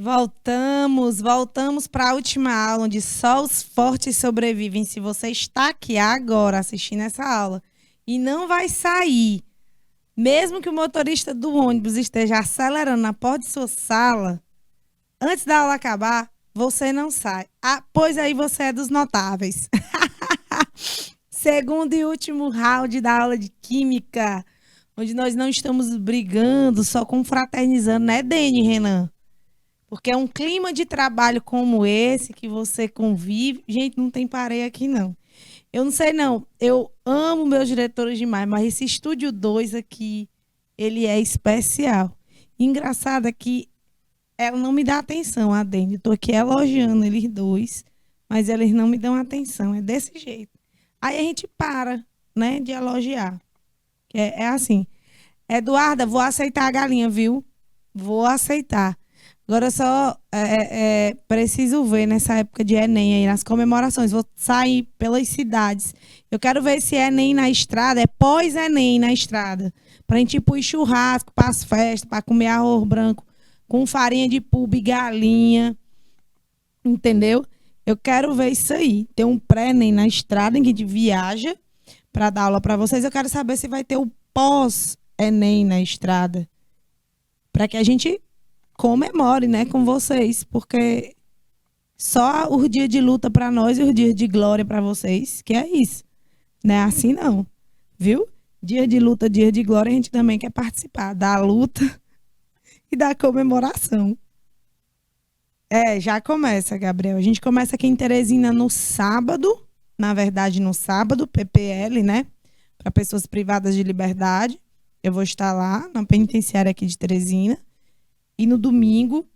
Voltamos para a última aula, onde só os fortes sobrevivem. Se você está aqui agora assistindo essa aula e não vai sair, mesmo que o motorista do ônibus esteja acelerando na porta de sua sala, antes da aula acabar, você não sai. Ah, pois aí você é dos notáveis. Segundo e último round da aula de Química, onde nós não estamos brigando, só confraternizando, né, Dene, Renan? Porque é um clima de trabalho como esse que você convive. Gente, não tem pareia aqui, não. Eu não sei, não. Eu amo meus diretores demais, mas esse Estúdio 2 aqui, ele é especial. Engraçado é que ela não me dá atenção, a Dani. Eu tô aqui elogiando eles dois, mas eles não me dão atenção. É desse jeito. Aí a gente para, né, de elogiar. É assim. Eduarda, vou aceitar a galinha, viu? Vou aceitar. Agora só preciso ver nessa época de Enem aí, nas comemorações. Vou sair pelas cidades. Eu quero ver se é Enem na estrada, é pós-Enem na estrada. Pra gente ir pro churrasco, pras festas, pra comer arroz branco com farinha de pulga e galinha. Entendeu? Eu quero ver isso aí. Tem um pré-Enem na estrada em que a gente viaja para dar aula para vocês. Eu quero saber se vai ter o pós-Enem na estrada. Para que a gente comemore, né, com vocês, porque só o dia de luta para nós e o dia de glória para vocês, que é isso. Não é assim não, viu? Dia de luta, dia de glória, a gente também quer participar da luta e da comemoração. Já começa, Gabriel. A gente começa aqui em Teresina no sábado, na verdade no sábado, PPL, né? Para pessoas privadas de liberdade. Eu vou estar lá na penitenciária aqui de Teresina. E no domingo,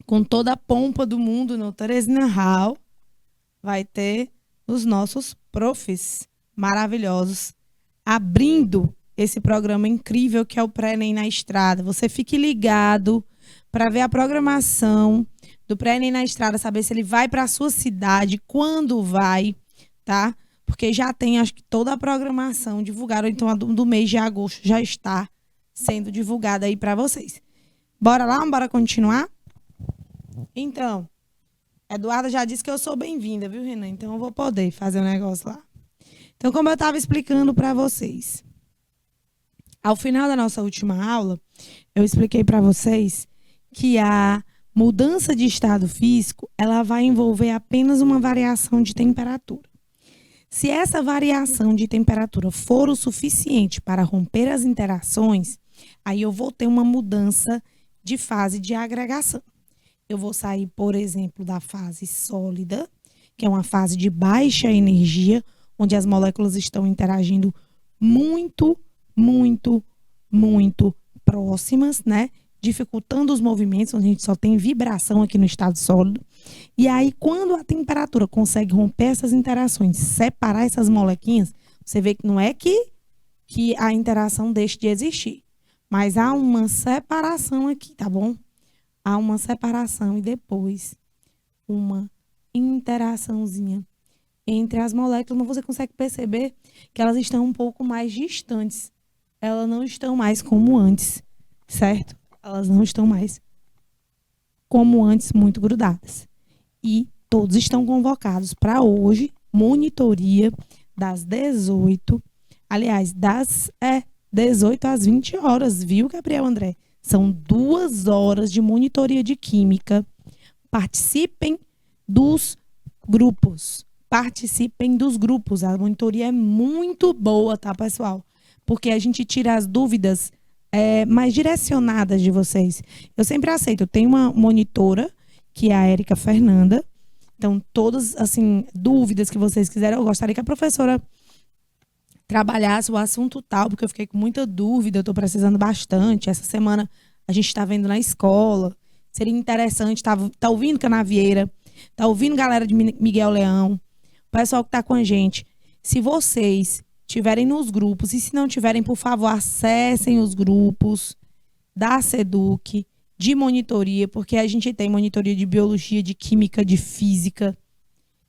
com toda a pompa do mundo, no Teresina Hall, vai ter os nossos profs maravilhosos abrindo esse programa incrível que é o Pré-ENEM na Estrada. Você fique ligado para ver a programação do Pré-ENEM na Estrada, saber se ele vai para a sua cidade, quando vai, tá? Porque já tem, acho que toda a programação divulgada, então a do mês de agosto já está sendo divulgada aí para vocês. Bora lá? Bora continuar? Então, Eduarda já disse que eu sou bem-vinda, viu, Renan? Então eu vou poder fazer o negócio lá. Então, como eu estava explicando para vocês, ao final da nossa última aula, eu expliquei para vocês que a mudança de estado físico, ela vai envolver apenas uma variação de temperatura. Se essa variação de temperatura for o suficiente para romper as interações, aí eu vou ter uma mudança de fase de agregação. Eu vou sair, por exemplo, da fase sólida, que é uma fase de baixa energia, onde as moléculas estão interagindo muito, muito, muito próximas, né? Dificultando os movimentos, onde a gente só tem vibração aqui no estado sólido. E aí, quando a temperatura consegue romper essas interações, separar essas molequinhas, você vê que não é que a interação deixe de existir, mas há uma separação aqui, tá bom? Há uma separação e depois uma interaçãozinha entre as moléculas, mas você consegue perceber que elas estão um pouco mais distantes. Elas não estão mais como antes, certo? Elas não estão mais como antes, muito grudadas. E todos estão convocados para hoje, monitoria das 18, aliás, das 18 às 20 horas, viu, Gabriel André? São 2 horas de monitoria de química. Participem dos grupos. Participem dos grupos. A monitoria é muito boa, tá, pessoal? Porque a gente tira as dúvidas mais direcionadas de vocês. Eu sempre aceito. Eu tenho uma monitora, que é a Érica Fernanda. Então, todas, assim, dúvidas que vocês quiserem, eu gostaria que a professora trabalhasse o assunto tal, porque eu fiquei com muita dúvida, eu estou precisando bastante. Essa semana a gente está vendo na escola. Seria interessante, tá ouvindo Canavieira, tá ouvindo galera de Miguel Leão, o pessoal que tá com a gente. Se vocês tiverem nos grupos, e se não tiverem, por favor, acessem os grupos da SEDUC, de monitoria, porque a gente tem monitoria de biologia, de química, de física.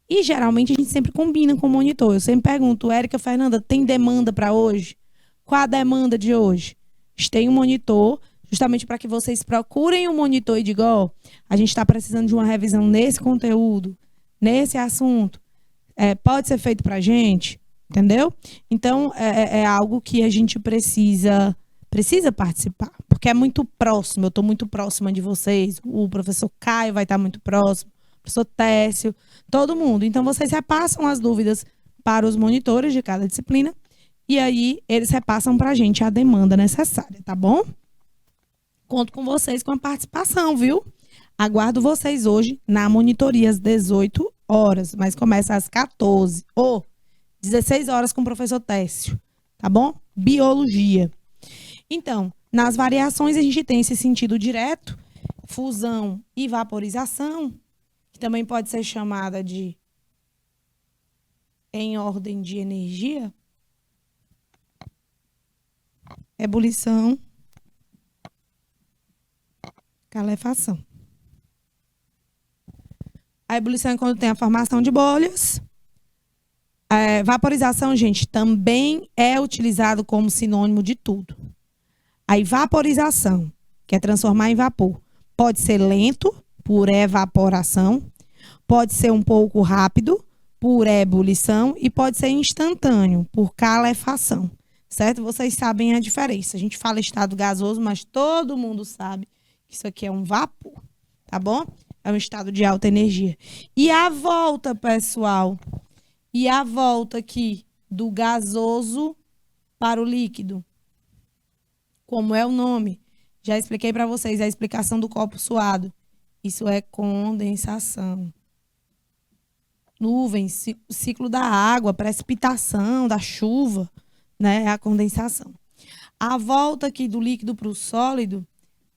E geralmente a gente sempre combina com o monitor. Eu sempre pergunto, Érica Fernanda, tem demanda para hoje? Qual a demanda de hoje? A gente tem um monitor justamente para que vocês procurem o monitor e digam, ó, a gente está precisando de uma revisão nesse conteúdo, nesse assunto. Pode ser feito para a gente, entendeu? Então, é algo que a gente precisa participar, porque é muito próximo, eu estou muito próxima de vocês, o professor Caio vai estar muito próximo, o professor Técio, todo mundo. Então, vocês repassam as dúvidas para os monitores de cada disciplina e aí eles repassam para a gente a demanda necessária, tá bom? Conto com vocês com a participação, viu? Aguardo vocês hoje na monitoria às 18 horas, mas começa às 14 ou 16 horas com o professor Técio, tá bom? Biologia. Então, nas variações a gente tem esse sentido direto, fusão e vaporização, que também pode ser chamada de em ordem de energia, ebulição, calefação. A ebulição é quando tem a formação de bolhas. Vaporização, gente, também é utilizado como sinônimo de tudo. Aí, vaporização, que é transformar em vapor, pode ser lento, por evaporação, pode ser um pouco rápido, por ebulição, e pode ser instantâneo, por calefação, certo? Vocês sabem a diferença. A gente fala estado gasoso, mas todo mundo sabe que isso aqui é um vapor, tá bom? É um estado de alta energia. E a volta, pessoal, e a volta aqui do gasoso para o líquido. Como é o nome? Já expliquei para vocês a explicação do copo suado. Isso é condensação. Nuvens, ciclo da água, precipitação, da chuva, né? É a condensação. A volta aqui do líquido para o sólido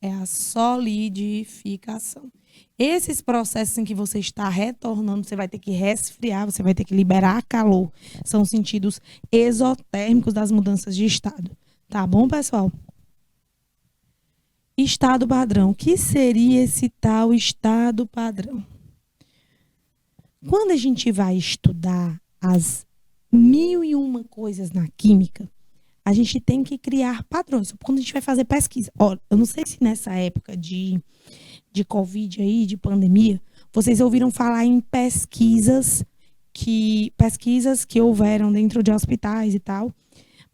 é a solidificação. Esses processos em que você está retornando, você vai ter que resfriar, você vai ter que liberar calor. São sentidos exotérmicos das mudanças de estado. Tá bom, pessoal? Estado padrão. O que seria esse tal estado padrão? Quando a gente vai estudar as 1001 coisas na química, a gente tem que criar padrões. Quando a gente vai fazer pesquisa. Ó, eu não sei se nessa época de Covid aí, de pandemia, vocês ouviram falar em pesquisas que houveram dentro de hospitais e tal,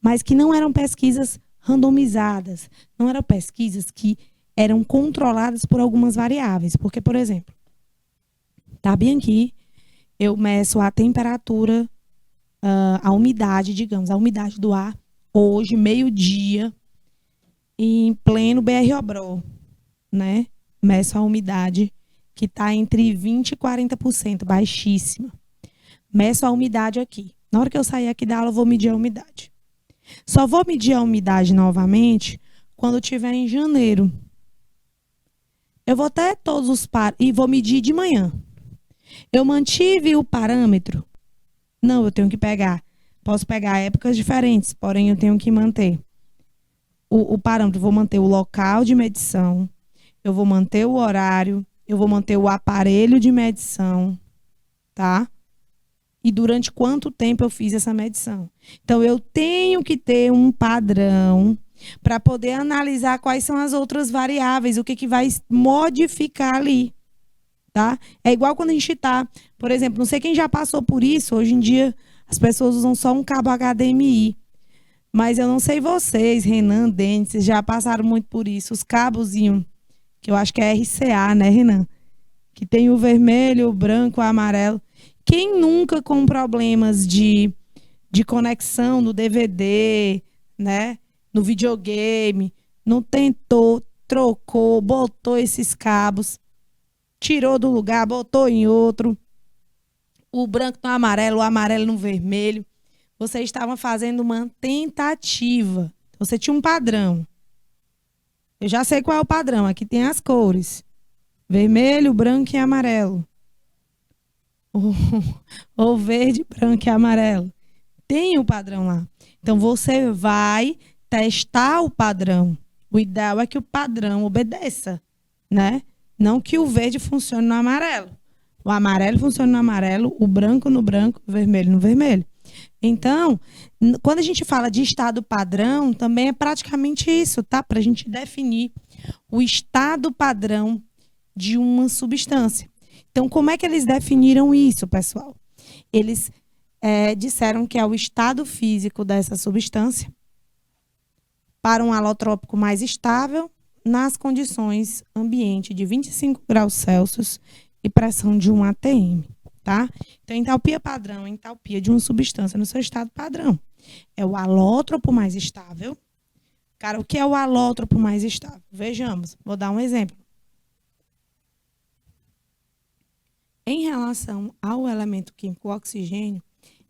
mas que não eram pesquisas randomizadas, não eram pesquisas que eram controladas por algumas variáveis. Porque, por exemplo, tá bem aqui, eu meço a temperatura, a umidade, digamos, a umidade do ar, hoje, meio-dia, em pleno BR-Obró, né? Meço a umidade que está entre 20% e 40%, baixíssima. Meço a umidade aqui. Na hora que eu sair aqui da aula, eu vou medir a umidade. Só vou medir a umidade novamente quando tiver em janeiro. Eu vou ter todos os e vou medir de manhã. Eu mantive o parâmetro? Não, eu tenho que pegar. Posso pegar épocas diferentes, porém eu tenho que manter o parâmetro. Vou manter o local de medição, eu vou manter o horário, eu vou manter o aparelho de medição, tá? E durante quanto tempo eu fiz essa medição. Então, eu tenho que ter um padrão para poder analisar quais são as outras variáveis, o que vai modificar ali, tá? É igual quando a gente tá, por exemplo, não sei quem já passou por isso, hoje em dia as pessoas usam só um cabo HDMI, mas eu não sei vocês, Renan, Denis, vocês já passaram muito por isso, os cabozinhos, que eu acho que é RCA, né, Renan? Que tem o vermelho, o branco, o amarelo. Quem nunca com problemas de conexão no DVD, né, no videogame, não tentou, trocou, botou esses cabos, tirou do lugar, botou em outro, o branco no amarelo, o amarelo no vermelho. Você estava fazendo uma tentativa. Você tinha um padrão. Eu já sei qual é o padrão. Aqui tem as cores. Vermelho, branco e amarelo. Ou verde, branco e amarelo. Tem o padrão lá. Então, você vai testar o padrão. O ideal é que o padrão obedeça, né? Não que o verde funcione no amarelo. O amarelo funcione no amarelo, o branco no branco, o vermelho no vermelho. Então, quando a gente fala de estado padrão, também é praticamente isso, tá? Para a gente definir o estado padrão de uma substância. Então, como é que eles definiram isso, pessoal? Eles disseram que é o estado físico dessa substância para um alotrópico mais estável nas condições ambiente de 25 graus Celsius e pressão de 1 atm, tá? Então, entalpia padrão, entalpia de uma substância no seu estado padrão. É o alótropo mais estável. Cara, o que é o alótropo mais estável? Vejamos, vou dar um exemplo. Em relação ao elemento químico oxigênio,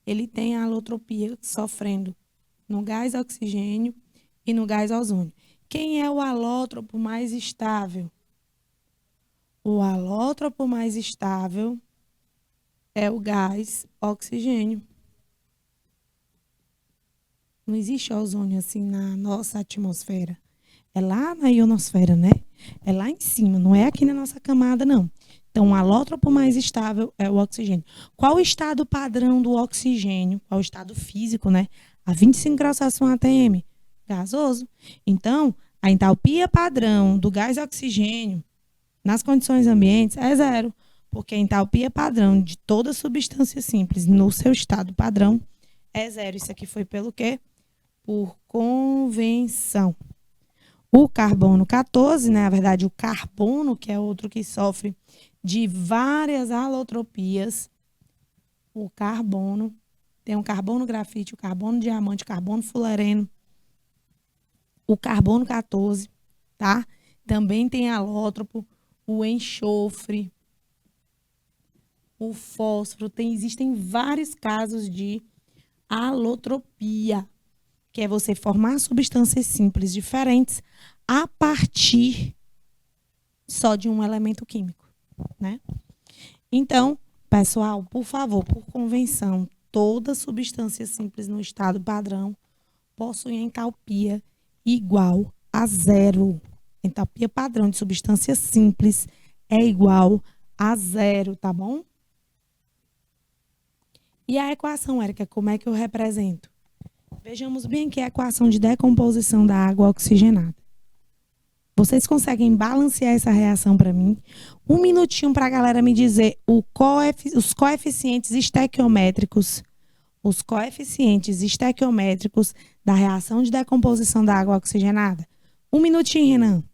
ele tem a alotropia sofrendo no gás oxigênio e no gás ozônio. Quem é o alótropo mais estável? O alótropo mais estável é o gás oxigênio. Não existe ozônio assim na nossa atmosfera. É lá na ionosfera, né? É lá em cima, não é aqui na nossa camada, não. Então, o alótropo mais estável é o oxigênio. Qual o estado padrão do oxigênio? Qual o estado físico, né? A 25 graus Celsius atm. Gasoso. Então, a entalpia padrão do gás oxigênio nas condições ambientes é zero, porque a entalpia padrão de toda substância simples no seu estado padrão é zero. Isso aqui foi pelo quê? Por convenção. O carbono 14, né, na verdade, o carbono, que é outro que sofre de várias alotropias, o carbono, tem o carbono grafite, o carbono diamante, o carbono fulareno, o carbono 14, tá? Também tem alótropo, o enxofre, o fósforo, existem vários casos de alotropia, que é você formar substâncias simples diferentes a partir só de um elemento químico, né? Então, pessoal, por favor, por convenção, toda substância simples no estado padrão possui entalpia igual a zero. Entalpia padrão de substância simples é igual a zero, tá bom? E a equação, Érica, como é que eu represento? Vejamos bem que é a equação de decomposição da água oxigenada. Vocês conseguem balancear essa reação para mim? Um minutinho para a galera me dizer os coeficientes estequiométricos. Os coeficientes estequiométricos da reação de decomposição da água oxigenada. Um minutinho, Renan.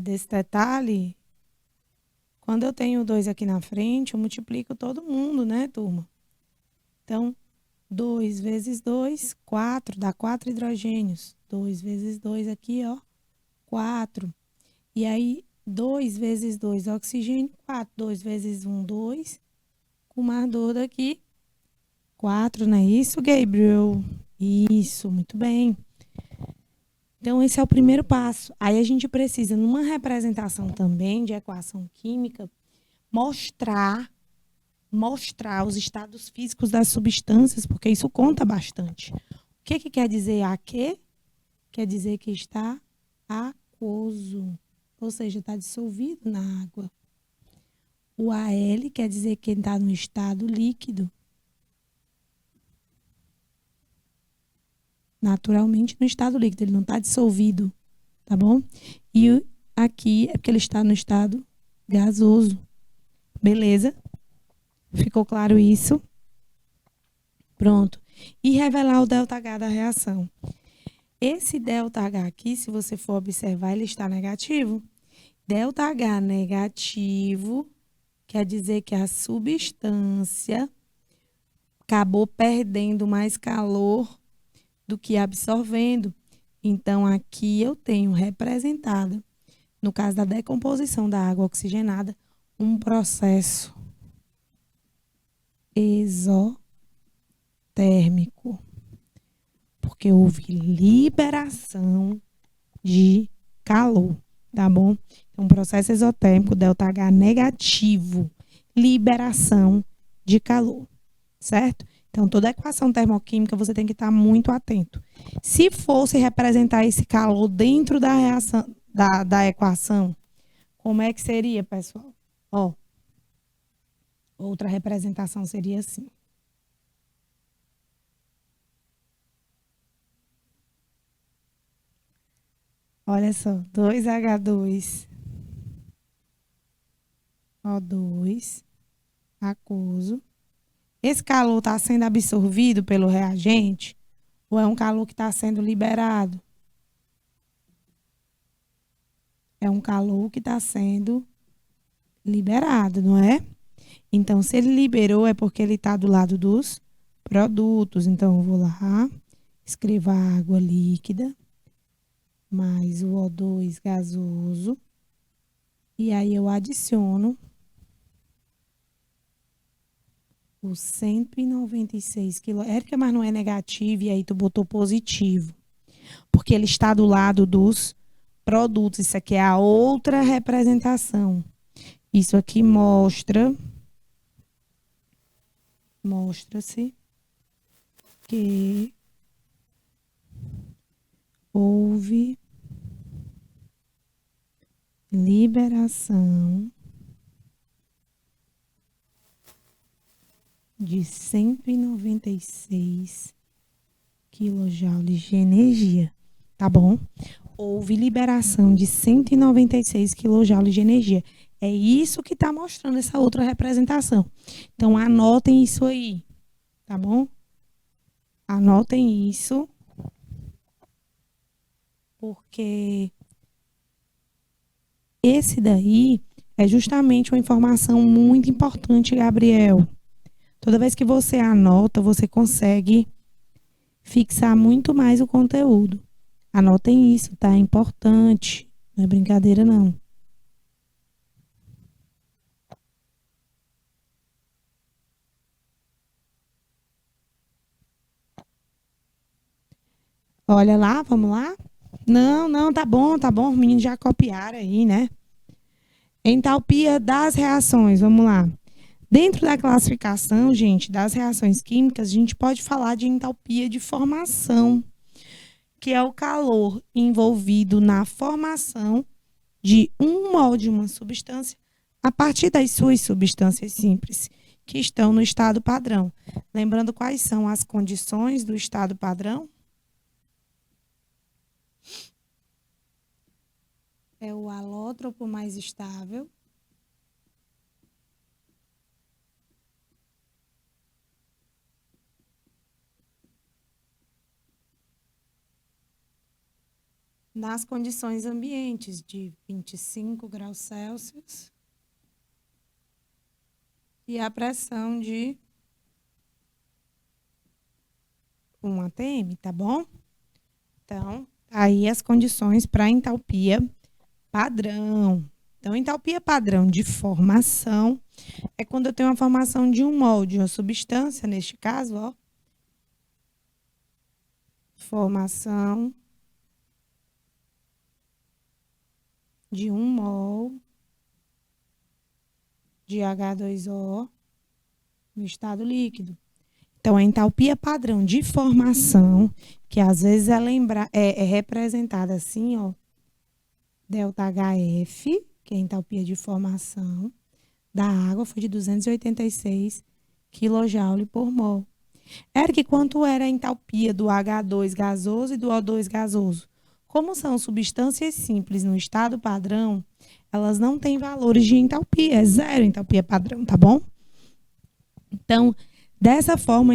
Desse detalhe, quando eu tenho 2 aqui na frente, eu multiplico todo mundo, né, turma? Então, 2 vezes 2, 4, dá 4 hidrogênios. 2 vezes 2 aqui, ó, 4. E aí, 2 vezes 2, oxigênio, 4. 2 vezes 1, 2. Com mais 2 daqui, 4, não é isso, Gabriel? Isso, muito bem. Então, esse é o primeiro passo. Aí a gente precisa, numa representação também de equação química, mostrar mostrar os estados físicos das substâncias, porque isso conta bastante. O que quer dizer aqui? Quer dizer que está aquoso, ou seja, está dissolvido na água. O AL quer dizer que está no estado líquido. Naturalmente no estado líquido, ele não está dissolvido, tá bom? E aqui é porque ele está no estado gasoso. Beleza? Ficou claro isso? Pronto. E revelar o ΔH da reação. Esse ΔH aqui, se você for observar, ele está negativo. ΔH negativo quer dizer que a substância acabou perdendo mais calor do que absorvendo. Então, aqui eu tenho representado, no caso da decomposição da água oxigenada, um processo exotérmico, porque houve liberação de calor, tá bom? Então, processo exotérmico, ΔH negativo, liberação de calor, certo? Então, toda equação termoquímica você tem que estar muito atento. Se fosse representar esse calor dentro da reação, da equação, como é que seria, pessoal? Ó, outra representação seria assim. Olha só, 2H2, O2, aquoso. Esse calor está sendo absorvido pelo reagente ou é um calor que está sendo liberado? É um calor que está sendo liberado, não é? Então, se ele liberou, é porque ele está do lado dos produtos. Então, eu vou lá, escrevo a água líquida, mais o O2 gasoso. E aí, eu adiciono os 196 quilos. Érica, mas não é negativo, e aí tu botou positivo. Porque ele está do lado dos produtos. Isso aqui é a outra representação. Isso aqui mostra-se que houve liberação de 196 quilojoules de energia, tá bom? Houve liberação de 196 quilojoules de energia. É isso que está mostrando essa outra representação. Então, anotem isso aí, tá bom? Anotem isso, porque esse daí é justamente uma informação muito importante, Gabriel. Toda vez que você anota, você consegue fixar muito mais o conteúdo. Anotem isso, tá? É importante. Não é brincadeira, não. Olha lá, vamos lá? Não, tá bom, tá bom. Os meninos já copiaram aí, né? Entalpia das reações, vamos lá. Dentro da classificação, gente, das reações químicas, a gente pode falar de entalpia de formação, que é o calor envolvido na formação de um mol de uma substância a partir das suas substâncias simples, que estão no estado padrão. Lembrando quais são as condições do estado padrão? É o alótropo mais estável. Nas condições ambientes de 25 graus Celsius e a pressão de 1 atm, tá bom? Então, aí as condições para entalpia padrão. Então, entalpia padrão de formação é quando eu tenho uma formação de um mol de uma substância, neste caso, ó. Formação de um mol de H2O no estado líquido. Então, a entalpia padrão de formação, que às vezes é representada assim, ó, ΔHF, que é a entalpia de formação da água, foi de 286 kJ por mol. Eric, quanto era a entalpia do H2 gasoso e do O2 gasoso? Como são substâncias simples no estado padrão, elas não têm valores de entalpia, é zero entalpia padrão, tá bom? Então, dessa forma,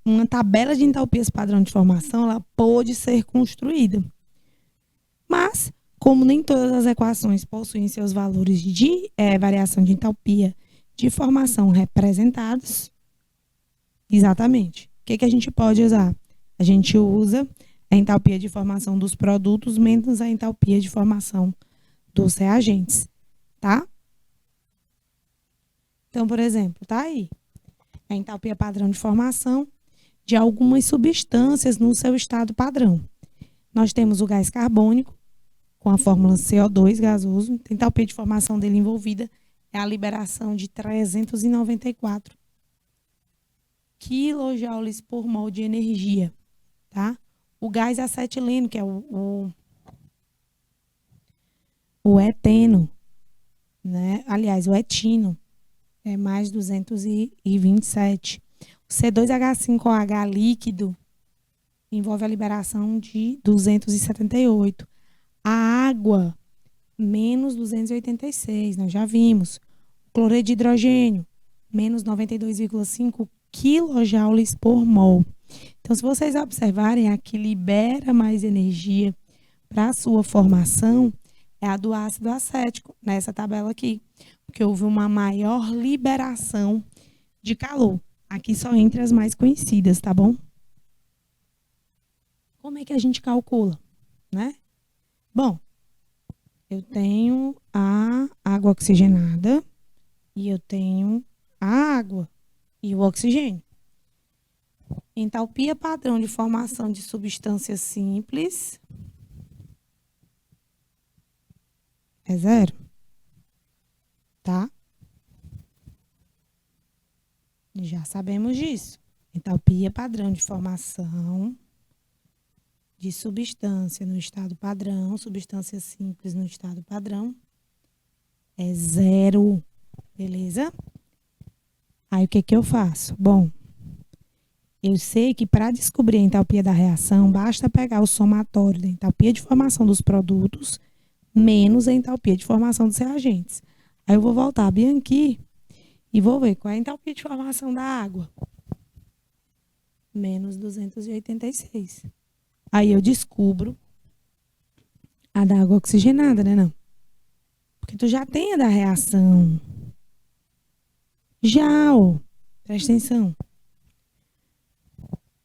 uma tabela de entalpias padrão de formação, ela pode ser construída. Mas, como nem todas as equações possuem seus valores de variação de entalpia de formação representados, exatamente, o que a gente pode usar? A gente usa a entalpia de formação dos produtos menos a entalpia de formação dos reagentes, tá? Então, por exemplo, tá aí a entalpia padrão de formação de algumas substâncias no seu estado padrão. Nós temos o gás carbônico, com a fórmula CO2 gasoso. A entalpia de formação dele envolvida é a liberação de 394 quilojoules por mol de energia, tá? O gás acetileno, que é o eteno, né? Aliás, o etino, é mais 227. O C2H5OH líquido envolve a liberação de 278. A água, menos 286, nós já vimos. O cloreto de hidrogênio, menos 92,5 quilojoules por mol. Então, se vocês observarem, a que libera mais energia para a sua formação é a do ácido acético, nessa tabela aqui, porque houve uma maior liberação de calor. Aqui só entre as mais conhecidas, tá bom? Como é que a gente calcula, né? Bom, eu tenho a água oxigenada e eu tenho a água e o oxigênio. Entalpia padrão de formação de substâncias simples é zero, tá? Já sabemos disso. Entalpia padrão de formação de substância no estado padrão, substância simples no estado padrão, é zero, beleza? Aí, o que eu faço? Bom, eu sei que para descobrir a entalpia da reação, basta pegar o somatório da entalpia de formação dos produtos menos a entalpia de formação dos reagentes. Aí, eu vou voltar bem aqui e vou ver qual é a entalpia de formação da água. Menos 286. Aí eu descubro a da água oxigenada, né? Não. Porque tu já tem a da reação. Já, ó. Presta atenção.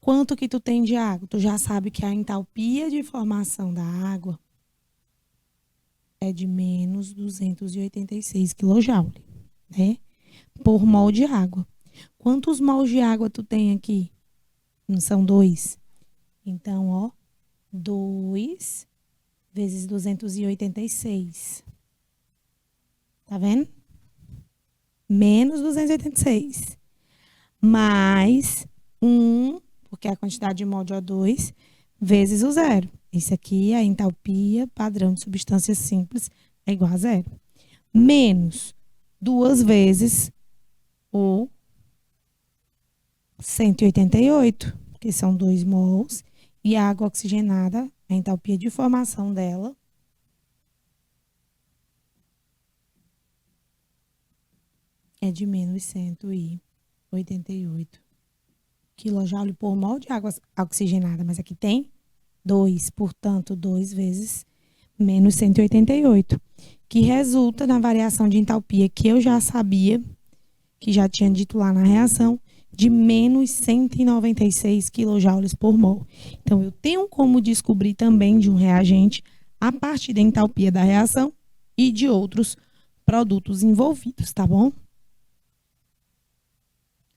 Quanto que tu tem de água? Tu já sabe que a entalpia de formação da água é de menos 286 kJ, né? Por mol de água. Quantos mols de água tu tem aqui? Não são 2? Então, ó, 2 vezes 286. Tá vendo? Menos 286. Mais 1, porque é a quantidade de mol de O2, vezes o zero. Esse aqui é a entalpia padrão de substâncias simples, é igual a zero. Menos 2 vezes o 188, que são 2 mols. E a água oxigenada, a entalpia de formação dela é de menos 188 kJ por mol de água oxigenada. Mas aqui tem 2, portanto, 2 vezes menos 188, que resulta na variação de entalpia que eu já sabia, que já tinha dito lá na reação, de menos 196 kJ por mol. Então, eu tenho como descobrir também de um reagente a partir da entalpia da reação e de outros produtos envolvidos, tá bom?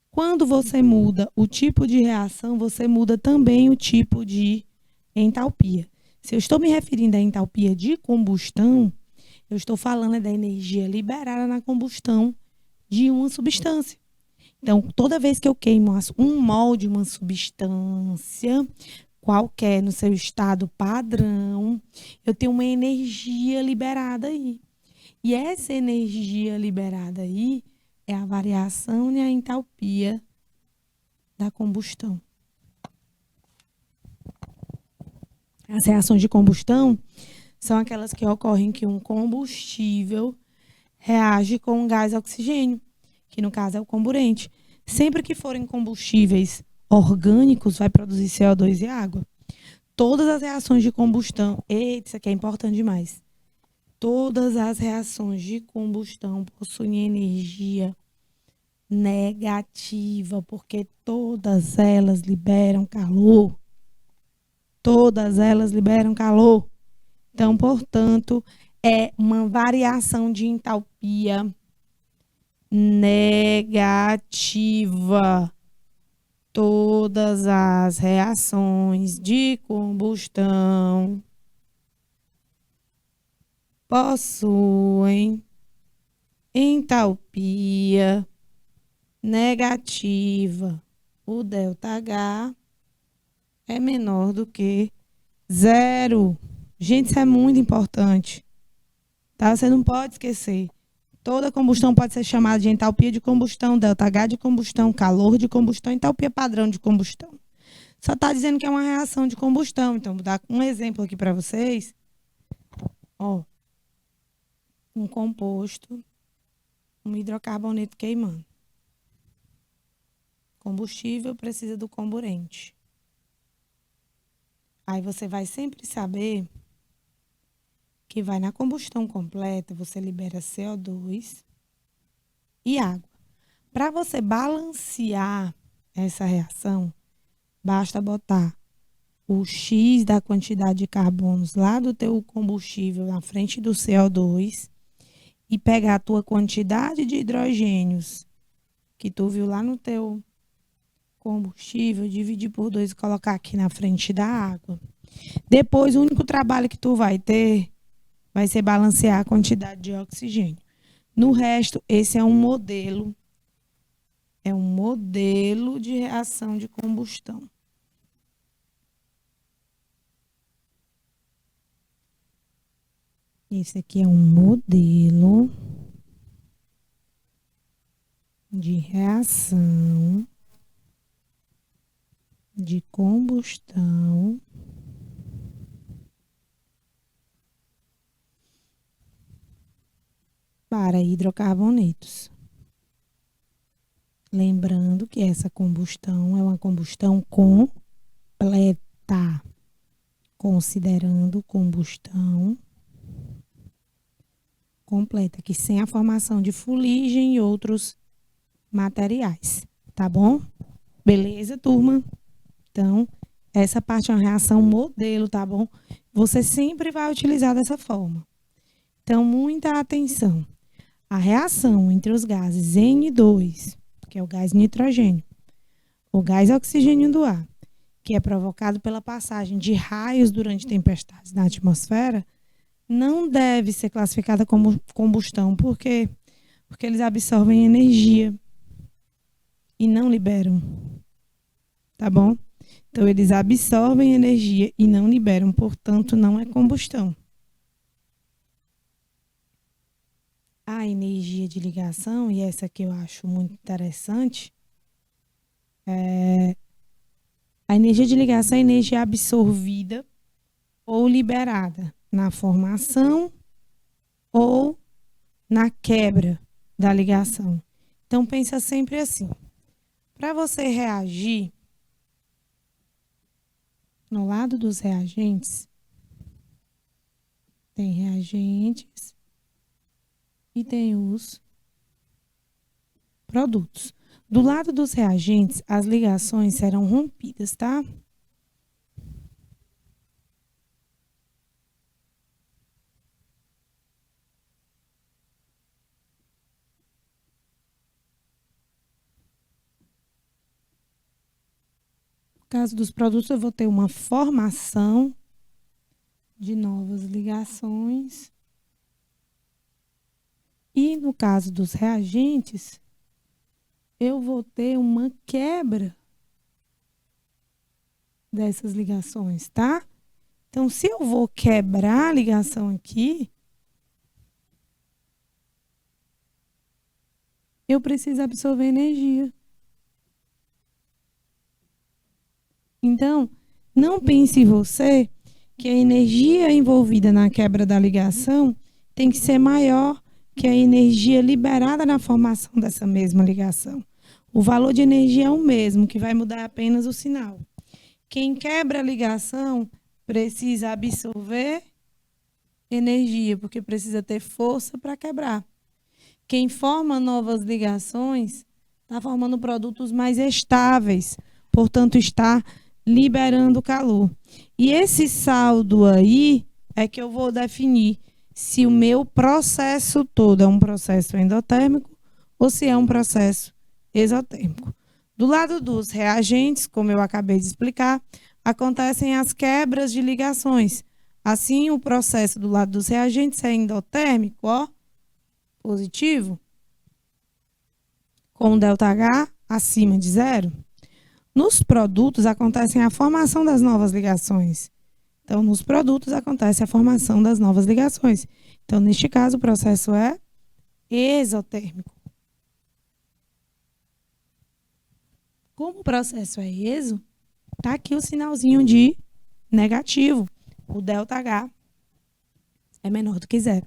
Quando você muda o tipo de reação, você muda também o tipo de entalpia. Se eu estou me referindo à entalpia de combustão, eu estou falando da energia liberada na combustão de uma substância. Então, toda vez que eu queimo um mol de uma substância qualquer no seu estado padrão, eu tenho uma energia liberada aí. E essa energia liberada aí é a variação e a entalpia da combustão. As reações de combustão são aquelas que ocorrem que um combustível reage com um gás oxigênio, que no caso é o comburente. Sempre que forem combustíveis orgânicos, vai produzir CO2 e água. Todas as reações de combustão, eita, isso aqui é importante demais. Todas as reações de combustão possuem energia negativa, porque todas elas liberam calor. Todas elas liberam calor. Então, portanto, é uma variação de entalpia negativa. Todas as reações de combustão possuem entalpia negativa. O ΔH é menor do que zero. Gente, isso é muito importante. Tá? Você não pode esquecer. Toda combustão pode ser chamada de entalpia de combustão, ΔH de combustão, calor de combustão, entalpia padrão de combustão. Só está dizendo que é uma reação de combustão. Então, vou dar um exemplo aqui para vocês. Ó, um composto, um hidrocarboneto queimando. Combustível precisa do comburente. Aí você vai sempre saber que vai na combustão completa, você libera CO2 e água. Para você balancear essa reação, basta botar o X da quantidade de carbonos lá do teu combustível na frente do CO2 e pegar a tua quantidade de hidrogênios que tu viu lá no teu combustível, dividir por 2 e colocar aqui na frente da água. Depois, o único trabalho que tu vai ter vai ser balancear a quantidade de oxigênio. No resto, esse é um modelo de reação de combustão. Esse aqui é um modelo de reação de combustão para hidrocarbonetos. Lembrando que essa combustão é uma combustão completa, considerando combustão completa, que sem a formação de fuligem e outros materiais, tá bom? Beleza, turma? Então, essa parte é uma reação modelo, tá bom? Você sempre vai utilizar dessa forma. Então, muita atenção. A reação entre os gases N2, que é o gás nitrogênio, o gás oxigênio do ar, que é provocado pela passagem de raios durante tempestades na atmosfera, não deve ser classificada como combustão. Por quê? Porque eles absorvem energia e não liberam. Tá bom? Então, eles absorvem energia e não liberam, portanto, não é combustão. A energia de ligação, e essa que eu acho muito interessante, a energia de ligação é a energia absorvida ou liberada na formação ou na quebra da ligação. Então, pensa sempre assim. Para você reagir, no lado dos reagentes, tem reagentes e tem os produtos. Do lado dos reagentes, as ligações serão rompidas, tá? No caso dos produtos, eu vou ter uma formação de novas ligações. E no caso dos reagentes, eu vou ter uma quebra dessas ligações, tá? Então, se eu vou quebrar a ligação aqui, eu preciso absorver energia. Então, não pense você que a energia envolvida na quebra da ligação tem que ser maior que a energia liberada na formação dessa mesma ligação. O valor de energia é o mesmo, que vai mudar apenas o sinal. Quem quebra a ligação precisa absorver energia, porque precisa ter força para quebrar. Quem forma novas ligações está formando produtos mais estáveis, portanto, está liberando calor. E esse saldo aí é que eu vou definir se o meu processo todo é um processo endotérmico ou se é um processo exotérmico. Do lado dos reagentes, como eu acabei de explicar, acontecem as quebras de ligações. Assim, o processo do lado dos reagentes é endotérmico, ó, positivo, com ΔH acima de zero. Nos produtos acontecem a formação das novas ligações. Então, nos produtos acontece a formação das novas ligações. Então, neste caso, o processo é exotérmico. Como o processo é exo, está aqui o sinalzinho de negativo. O ΔH é menor do que zero.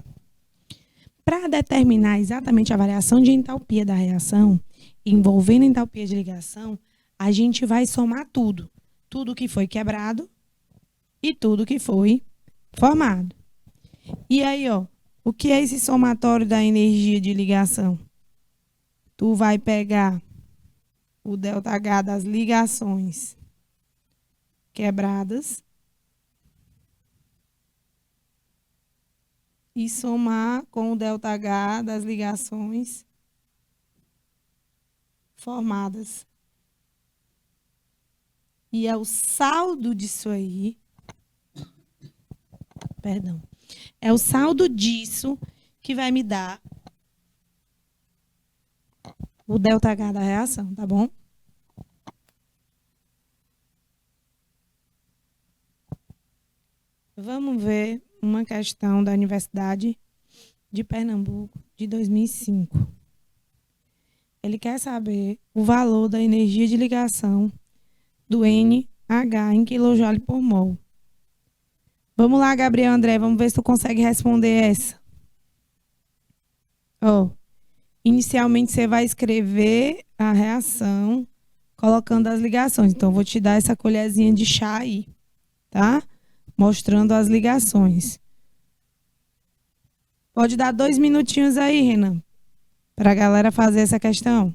Para determinar exatamente a variação de entalpia da reação, envolvendo entalpia de ligação, a gente vai somar tudo. Tudo que foi quebrado e tudo que foi formado. E aí, ó, o que é esse somatório da energia de ligação? Tu vai pegar o ΔH das ligações quebradas e somar com o ΔH das ligações formadas. E é o saldo disso aí, perdão, é o saldo disso que vai me dar o ΔH da reação, tá bom? Vamos ver uma questão da Universidade de Pernambuco, de 2005. Ele quer saber o valor da energia de ligação do NH em kJ por mol. Vamos lá, Gabriel André, vamos ver se tu consegue responder essa. Ó, inicialmente você vai escrever a reação colocando as ligações. Então, eu vou te dar essa colherzinha de chá aí, tá? Mostrando as ligações. Pode dar 2 minutinhos aí, Renan, para a galera fazer essa questão.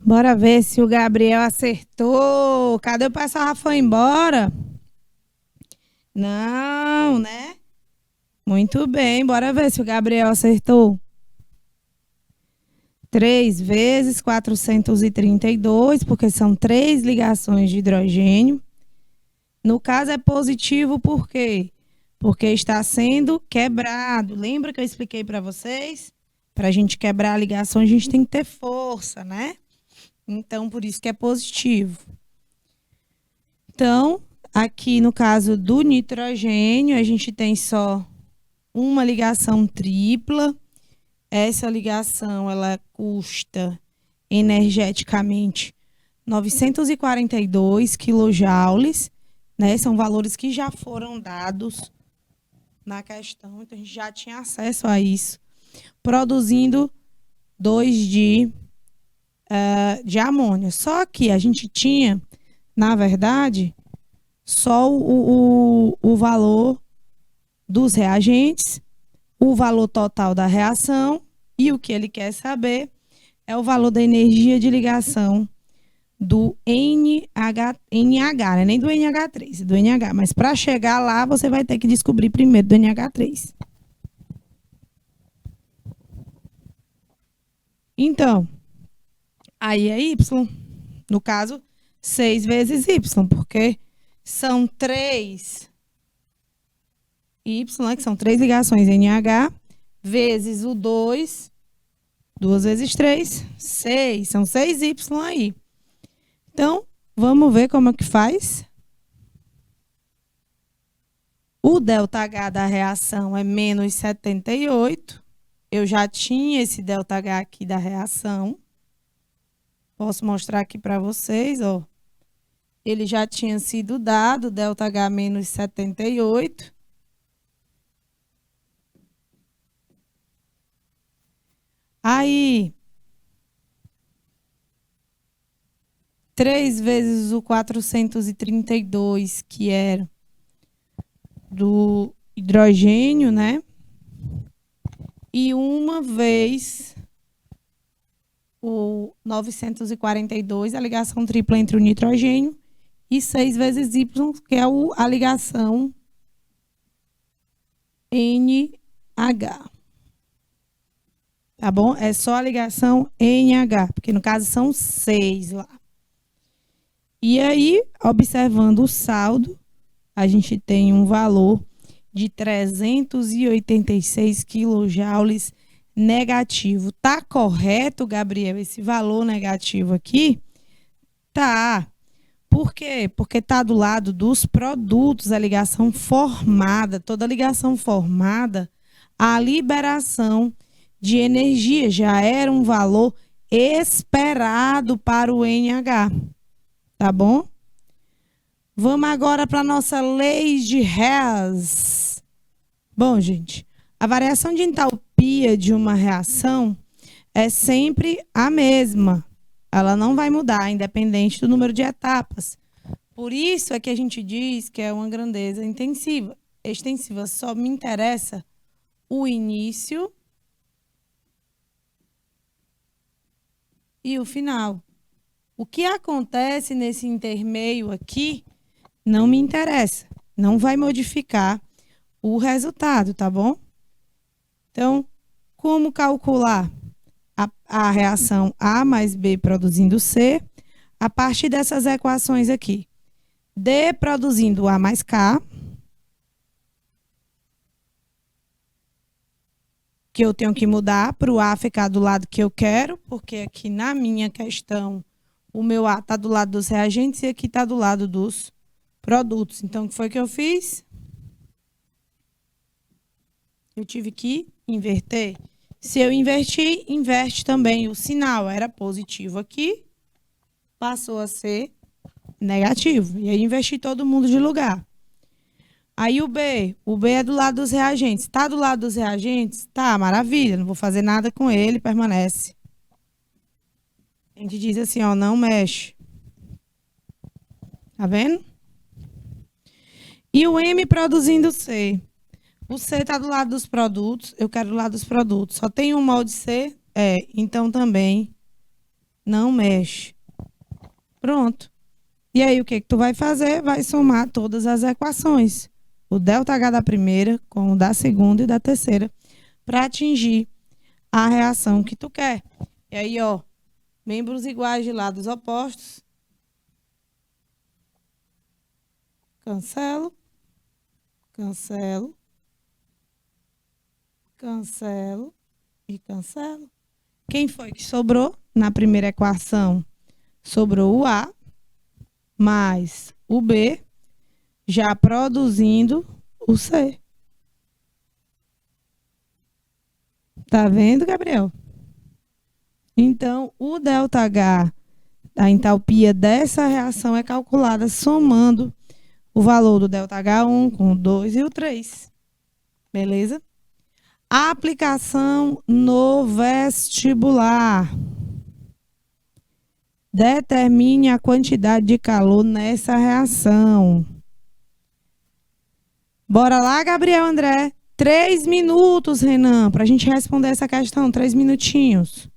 Bora ver se o Gabriel acertou. Cadê o pessoal? Já foi embora? Não, né? Muito bem, bora ver se o Gabriel acertou. 3 vezes 432, porque são 3 ligações de hidrogênio. No caso é positivo por quê? Porque está sendo quebrado. Lembra que eu expliquei para vocês? Para a gente quebrar a ligação, a gente tem que ter força, né? Então, por isso que é positivo. Então, aqui no caso do nitrogênio, a gente tem só uma ligação tripla. Essa ligação, ela custa energeticamente 942 quilojoules, né? São valores que já foram dados na questão, então a gente já tinha acesso a isso, produzindo 2 de amônia. Só que a gente tinha, na verdade, só o valor dos reagentes, o valor total da reação, e o que ele quer saber é o valor da energia de ligação do NH, né? Nem do NH3, do NH. Mas para chegar lá, você vai ter que descobrir primeiro do NH3. Então, aí é Y. No caso, 6 vezes Y, porque são 3 Y, né, que são 3 ligações NH, vezes o 2, 2 vezes 3, 6. São 6 Y aí. Então, vamos ver como é que faz. O ΔH da reação é menos 78. Eu já tinha esse ΔH aqui da reação. Posso mostrar aqui para vocês, ó. Ele já tinha sido dado, ΔH menos 78. Aí, 3 vezes o 432, que era do hidrogênio, né? E uma vez o 942, a ligação tripla entre o nitrogênio, e 6 vezes Y, que é a ligação NH. Tá bom? É só a ligação NH, porque no caso são 6 lá. E aí, observando o saldo, a gente tem um valor de 386 quilojoules negativo. Tá correto, Gabriel, esse valor negativo aqui? Tá. Por quê? Porque tá do lado dos produtos, a ligação formada, toda ligação formada, a liberação de energia já era um valor esperado para o NH. Tá bom? Vamos agora para a nossa lei de Hess. Bom, gente, a variação de entalpia de uma reação é sempre a mesma. Ela não vai mudar, independente do número de etapas. Por isso é que a gente diz que é uma grandeza intensiva. Extensiva só me interessa o início e o final. O que acontece nesse intermeio aqui não me interessa. Não vai modificar o resultado, tá bom? Então, como calcular a reação A mais B produzindo C? A partir dessas equações aqui. D produzindo A mais K, que eu tenho que mudar para o A ficar do lado que eu quero, porque aqui na minha questão o meu A está do lado dos reagentes e aqui está do lado dos produtos. Então, o que foi que eu fiz? Eu tive que inverter. Se eu invertir, inverte também o sinal. Era positivo aqui, passou a ser negativo. E aí, inverti todo mundo de lugar. Aí, o B é do lado dos reagentes. Está do lado dos reagentes? Tá, maravilha. Não vou fazer nada com ele, permanece. A gente diz assim, ó, não mexe. Tá vendo? E o M produzindo C. O C está do lado dos produtos, eu quero do lado dos produtos. Só tem um molde C? É, então também Não mexe. Pronto. E aí, o que que tu vai fazer? Vai somar todas as equações. O ΔH da primeira com o da segunda e da terceira, para atingir a reação que tu quer. E aí, ó, membros iguais de lados opostos. Cancelo, cancelo, cancelo e cancelo. Quem foi que sobrou na primeira equação? Sobrou o A mais o B, já produzindo o C. Tá vendo, Gabriel? Então, o ΔH, a entalpia dessa reação é calculada somando o valor do ΔH1 com o 2 e o 3. Beleza? A aplicação no vestibular. Determine a quantidade de calor nessa reação. Bora lá, Gabriel André. 3 minutos, Renan, para a gente responder essa questão. 3 minutinhos.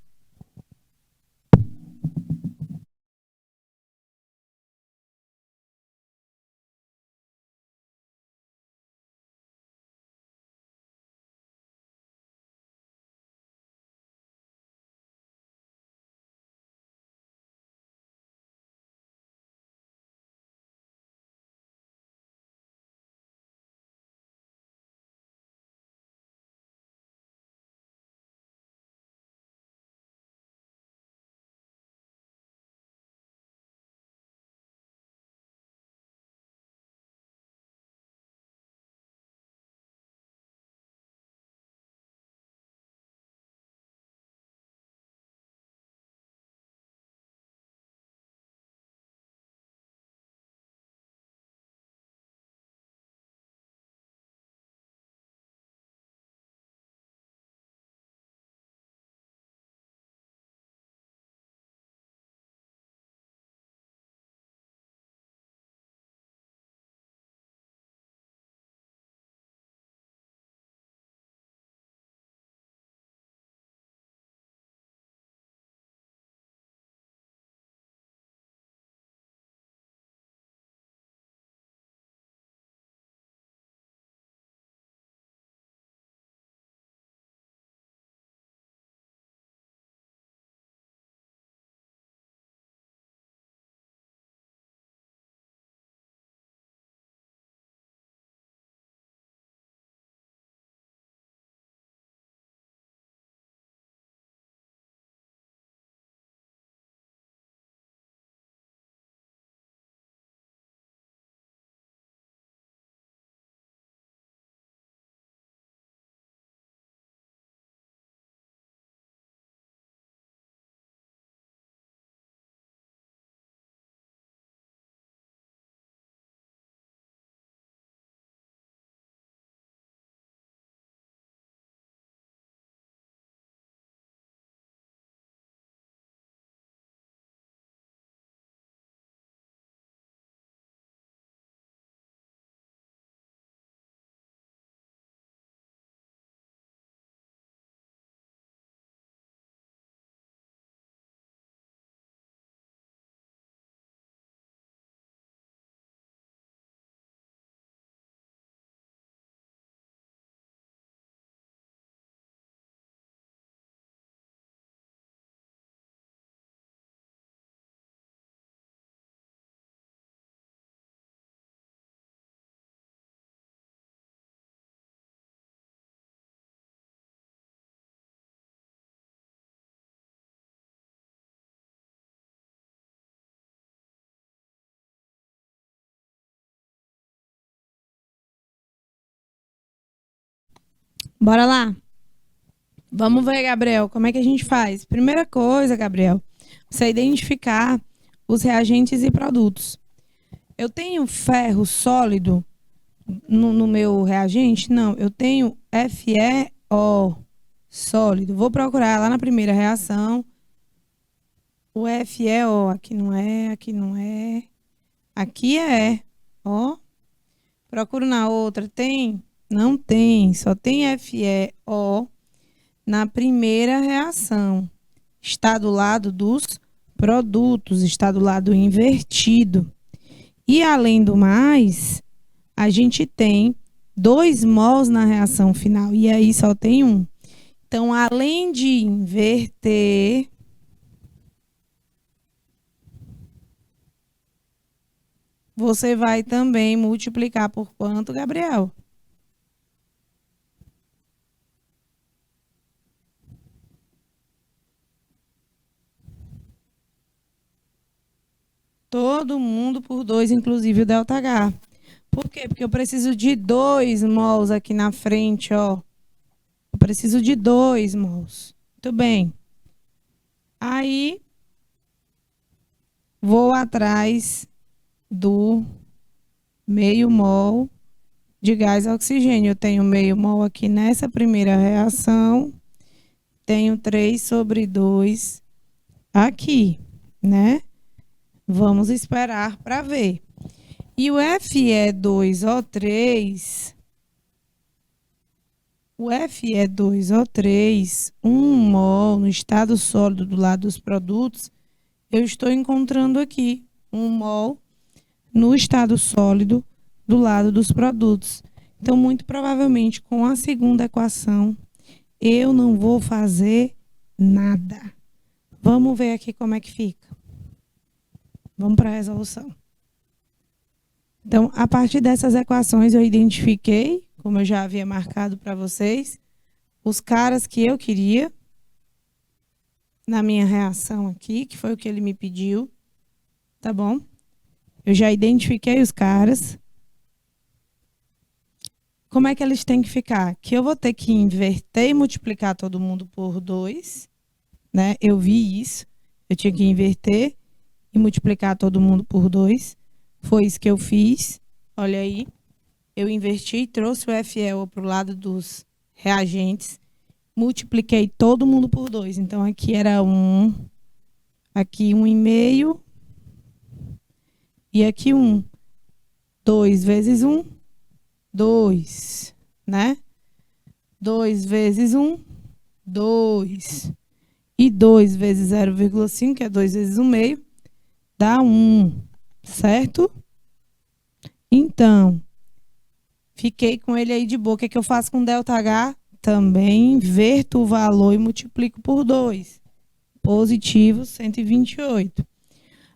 Bora lá. Vamos ver, Gabriel, como é que a gente faz? Primeira coisa, Gabriel, você identificar os reagentes e produtos. Eu tenho ferro sólido no meu reagente? Não, eu tenho FeO sólido. Vou procurar lá na primeira reação. O FeO, aqui não é, aqui não é. Aqui é, ó. Procuro na outra, tem? Não tem, só tem FeO na primeira reação. Está do lado dos produtos está do lado invertido. E, além do mais, a gente tem 2 mols na reação final. E aí só tem um. Então, além de inverter, você vai também multiplicar por quanto, Gabriel? Todo mundo por 2, inclusive o ΔH. Por quê? Porque eu preciso de 2 mols aqui na frente, ó. Eu preciso de 2 mols. Muito bem. Aí, vou atrás do meio mol de gás oxigênio. Eu tenho meio mol aqui nessa primeira reação. Tenho 3/2 aqui, né? Vamos esperar para ver. E o Fe2O3, 1 mol no estado sólido do lado dos produtos, eu estou encontrando aqui 1 mol no estado sólido do lado dos produtos. Então, muito provavelmente, com a segunda equação, eu não vou fazer nada. Vamos ver aqui como é que fica. Vamos para a resolução. Então, a partir dessas equações, eu identifiquei, como eu já havia marcado para vocês, os caras que eu queria na minha reação aqui, que foi o que ele me pediu, tá bom? Eu já identifiquei os caras. Como é que eles têm que ficar? Que eu vou ter que inverter e multiplicar todo mundo por 2, né? Eu vi isso. Eu tinha que inverter e multiplicar todo mundo por 2. Foi isso que eu fiz. Olha aí. Eu inverti e trouxe o FeO para o lado dos reagentes. Multipliquei todo mundo por 2. Então, aqui era 1. Aqui 1,5. E aqui 1. 2 vezes 1. 2, né? 2 vezes 1. 2. E 2 vezes 0,5, que é 2 vezes 1,5, dá 1. Certo? Então, fiquei com ele aí de boa. O que é que eu faço com ΔH? Também inverto o valor e multiplico por 2. Positivo 128.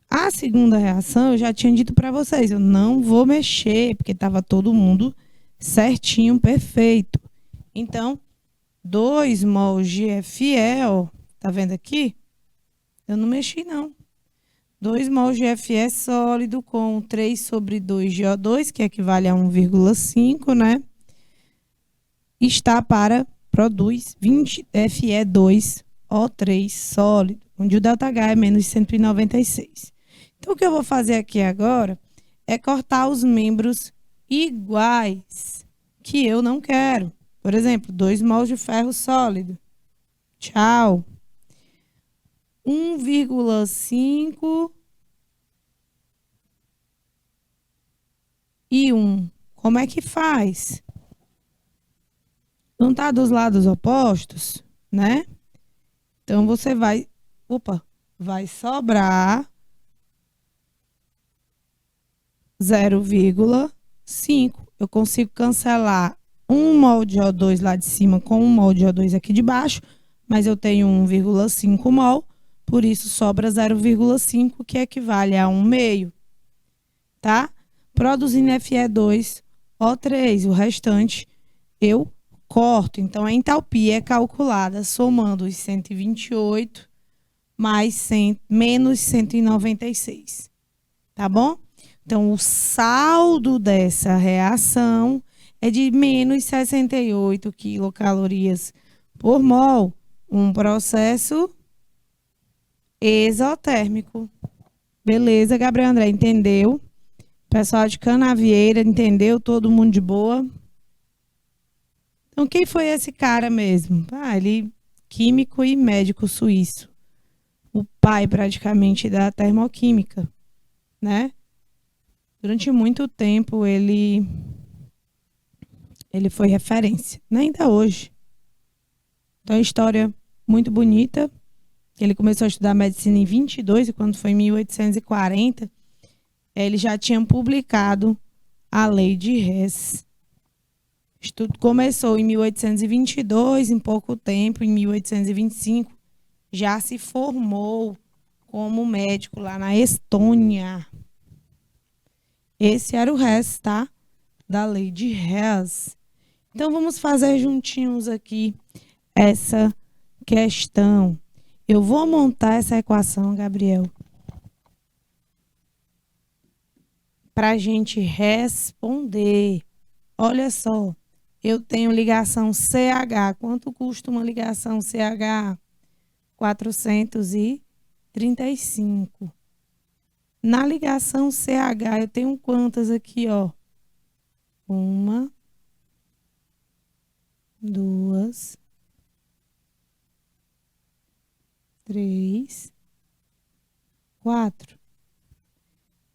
A segunda reação, eu já tinha dito para vocês, eu não vou mexer, porque estava todo mundo certinho, perfeito. Então, 2 mols de FeO, tá vendo aqui? Eu não mexi, não. 2 mols de Fe sólido com 3/2 de O2, que equivale a 1,5, né? Produz 20 Fe2O3 sólido, onde o ΔH é menos 196. Então, o que eu vou fazer aqui agora é cortar os membros iguais, que eu não quero. Por exemplo, 2 mols de ferro sólido. Tchau. 1,5 e 1. Como é que faz? Não está dos lados opostos, né? Então, você vai sobrar 0,5. Eu consigo cancelar 1 mol de O2 lá de cima com 1 mol de O2 aqui de baixo, mas eu tenho 1,5 mol, por isso sobra 0,5, que equivale a 1,5, tá? Produzindo Fe2O3, o restante eu corto. Então, a entalpia é calculada somando os 128 mais menos 196, tá bom? Então, o saldo dessa reação é de menos 68 quilocalorias por mol. Um processo exotérmico. Beleza, Gabriel André, entendeu? Pessoal de Canavieira, entendeu? Todo mundo de boa? Então, quem foi esse cara mesmo? Ele químico e médico suíço. O pai, praticamente, da termoquímica, né? Durante muito tempo, ele foi referência, né? Ainda hoje. Então, é uma história muito bonita, Ele começou a estudar medicina em 22 e quando foi em 1840, ele já tinha publicado a Lei de Hess. Estudo começou em 1822, em pouco tempo, em 1825, já se formou como médico lá na Estônia. Esse era o Hess, tá? Da Lei de Hess. Então, vamos fazer juntinhos aqui essa questão. Eu vou montar essa equação, Gabriel, para a gente responder. Olha só, eu tenho ligação CH. Quanto custa uma ligação CH? 435. Na ligação CH, eu tenho quantas aqui, ó? 1, 2, 3, 4.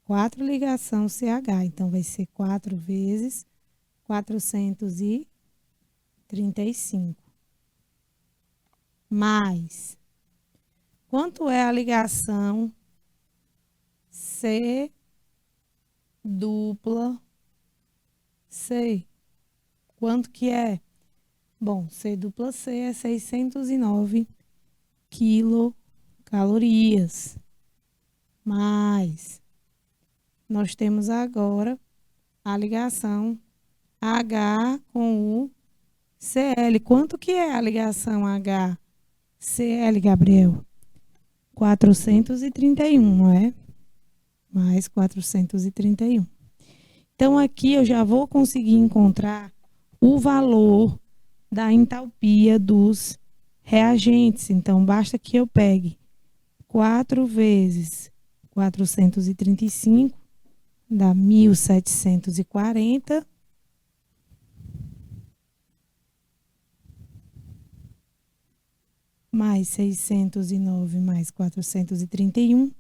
4 ligação CH. Então, vai ser 4 vezes 435. Mais. Quanto é a ligação C dupla C? Quanto que é? Bom, C dupla C é 609 quilocalorias. Mais. Nós temos agora a ligação H com o CL. Quanto que é a ligação HCl, Gabriel? 431, não é? Mais 431. Então, aqui eu já vou conseguir encontrar o valor da entalpia dos reagentes. Então, basta que eu pegue 4 vezes 435, dá 1.740. Mais 609 mais 431.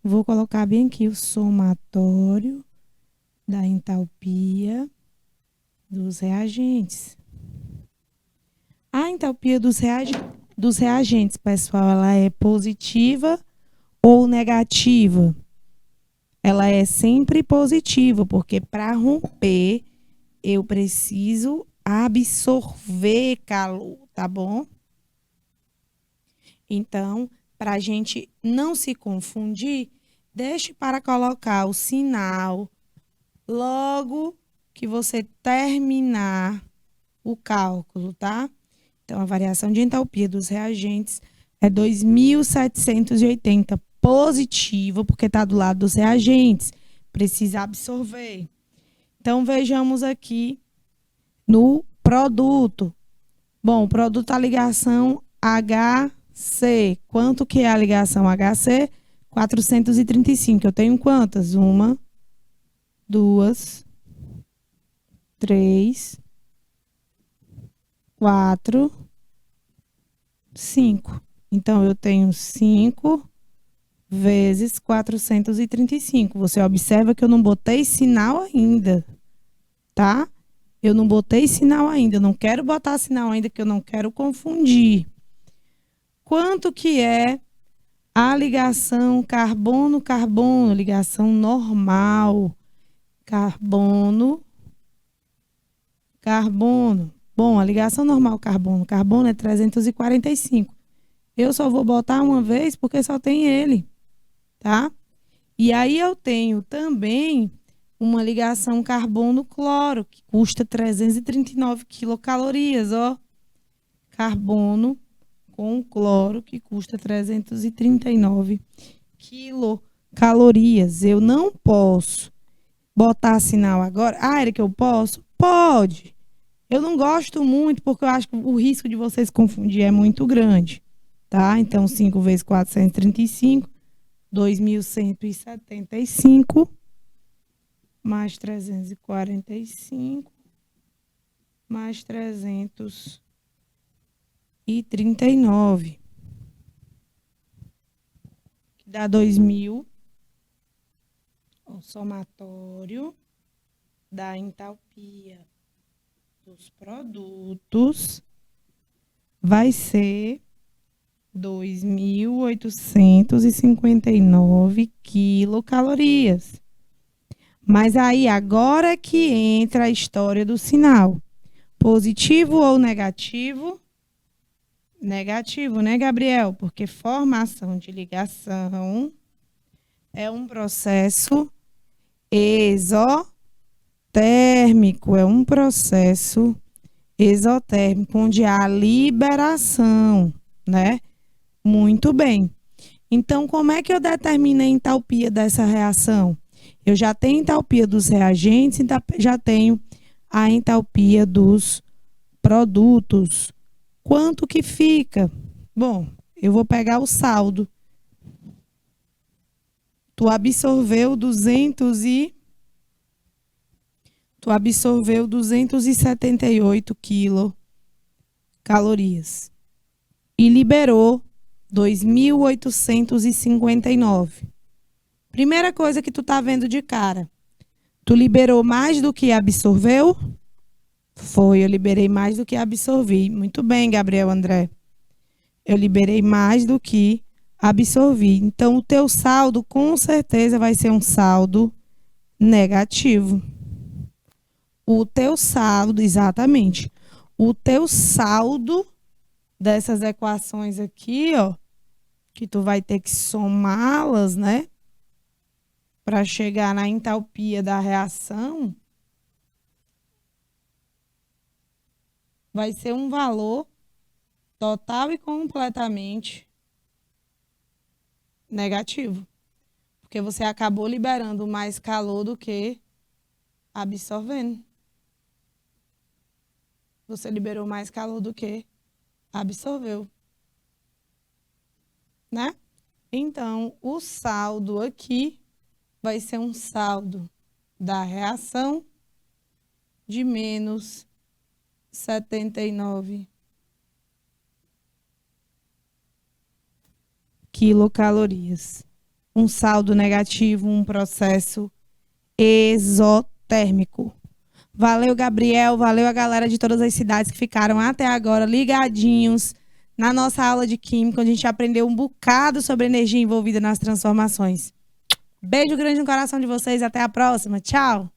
Vou colocar bem aqui o somatório da entalpia dos reagentes. A entalpia dos reagentes, pessoal, ela é positiva ou negativa? Ela é sempre positiva, porque para romper, eu preciso absorver calor, tá bom? Então, para a gente não se confundir, deixe para colocar o sinal logo que você terminar o cálculo, tá? Então, a variação de entalpia dos reagentes é 2.780 positivo, porque está do lado dos reagentes. Precisa absorver. Então, vejamos aqui no produto. Bom, o produto, a ligação HC. Quanto que é a ligação HC? 435. Eu tenho quantas? 1, 2, 3, 4, 5. Então, eu tenho 5 vezes 435. Você observa que eu não botei sinal ainda, tá? Eu não botei sinal ainda. Eu não quero botar sinal ainda, que eu não quero confundir. Quanto que é a ligação carbono-carbono? Ligação normal. Carbono, carbono. Bom, a ligação normal carbono-carbono é 345. Eu só vou botar uma vez porque só tem ele, tá? E aí eu tenho também uma ligação carbono-cloro, que custa 339 quilocalorias, ó. Carbono com cloro, que custa 339 quilocalorias. Eu não posso botar sinal agora. Ah, Erika, eu posso? Pode. Eu não gosto muito, porque eu acho que o risco de vocês confundir é muito grande, tá? Então, 5 vezes 435, 2.175, mais 345, mais 339, que dá 2.000. O somatório da entalpia dos produtos vai ser 2.859 quilocalorias. Mas aí, agora que entra a história do sinal. Positivo ou negativo? Negativo, né, Gabriel? Porque formação de ligação é um processo exotérmico. É um processo exotérmico, onde há liberação, né? Muito bem. Então, como é que eu determino a entalpia dessa reação? Eu já tenho a entalpia dos reagentes e já tenho a entalpia dos produtos. Quanto que fica? Bom, eu vou pegar o saldo. Tu absorveu 278 quilocalorias e liberou 2.859. Primeira coisa que tu tá vendo de cara. Tu liberou mais do que absorveu? Foi, eu liberei mais do que absorvi. Muito bem, Gabriel André. Eu liberei mais do que absorvi. Então, o teu saldo, com certeza, vai ser um saldo negativo. O teu saldo, exatamente. O teu saldo dessas equações aqui, ó, que tu vai ter que somá-las, né? Para chegar na entalpia da reação, vai ser um valor total e completamente negativo. Porque você acabou liberando mais calor do que absorvendo. Você liberou mais calor do que absorveu. Né? Então, o saldo aqui vai ser um saldo da reação de menos 79 quilocalorias. Um saldo negativo, um processo exotérmico. Valeu, Gabriel. Valeu a galera de todas as cidades que ficaram até agora ligadinhos na nossa aula de Química, onde a gente aprendeu um bocado sobre energia envolvida nas transformações. Beijo grande no coração de vocês. Até a próxima. Tchau.